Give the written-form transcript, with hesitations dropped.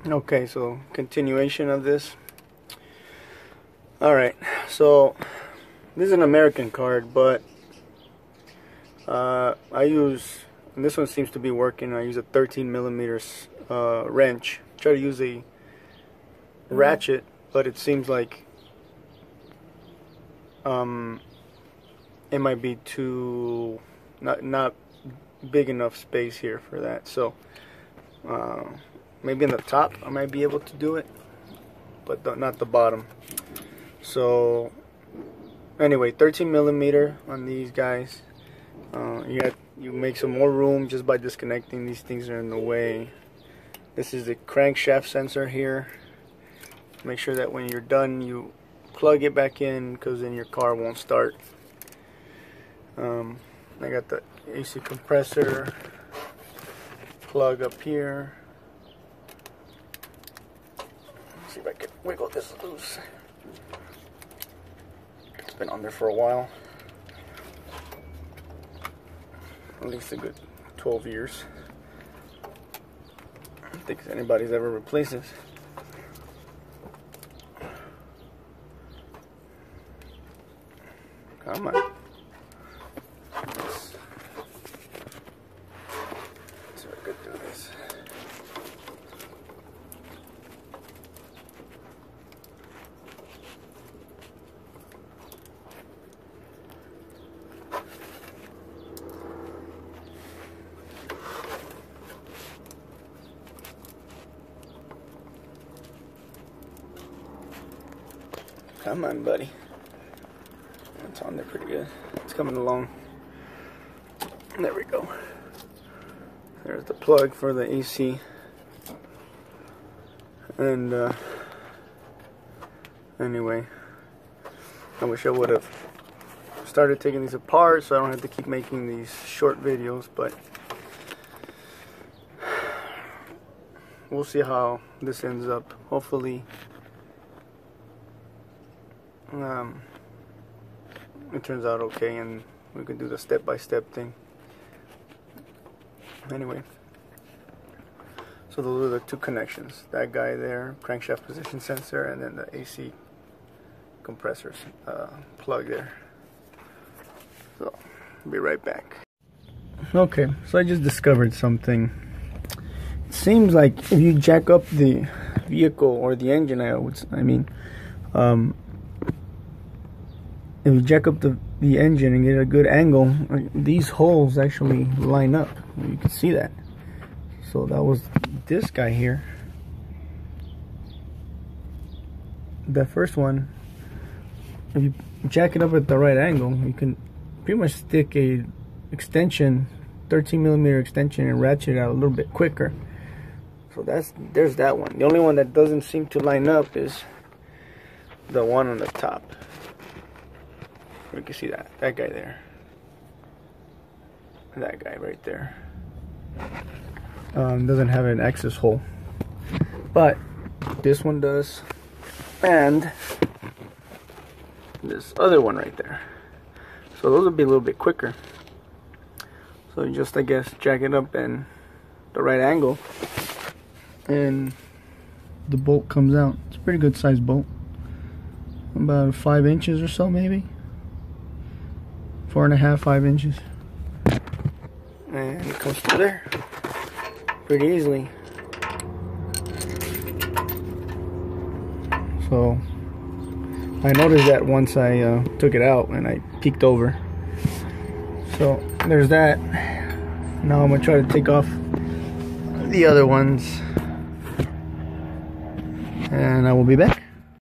Okay, so continuation of this. Alright, so this is an American card, but I use, and this one seems to be working, I use a 13 millimeters wrench. Try to use a ratchet, but it seems like it might be too not big enough space here for that. So maybe in the top I might be able to do it, but not the bottom. So anyway, 13 millimeter on these guys. You make some more room just by disconnecting. These things are in the way. This is the crankshaft sensor here. Make sure that when you're done you plug it back in, because then your car won't start. I got the AC compressor plug up here. Let's see if I can wiggle this loose. It's been on there for a while, at least a good 12 years. I don't think anybody's ever replaced this. Come on. Let's see if I could do this. Come on, buddy. It's on there pretty good. It's coming along. There we go. There's the plug for the AC. And anyway, I wish I would have started taking these apart so I don't have to keep making these short videos, but we'll see how this ends up. Hopefully it turns out okay and we can do the step-by-step thing. Anyway, so those are the two connections. That guy there, crankshaft position sensor, and then the AC compressors plug there. So I'll be right back. Okay, so I just discovered something. It seems like if you jack up the vehicle or the engine, if you jack up the engine and get a good angle, these holes actually line up. You can see that. So that was this guy here. The first one, if you jack it up at the right angle, you can pretty much stick a extension, 13 millimeter extension, and ratchet it out a little bit quicker. So there's that one. The only one that doesn't seem to line up is the one on the top. You can see that guy there, that guy right there doesn't have an access hole, but this one does, and this other one right there. So those will be a little bit quicker. So you just, I guess, jack it up in the right angle and the bolt comes out. It's a pretty good sized bolt, about 5 inches or so, maybe 4.5, 5 inches, and it comes through there pretty easily. So I noticed that once I took it out and I peeked over. So there's that. Now I'm gonna try to take off the other ones and I will be back.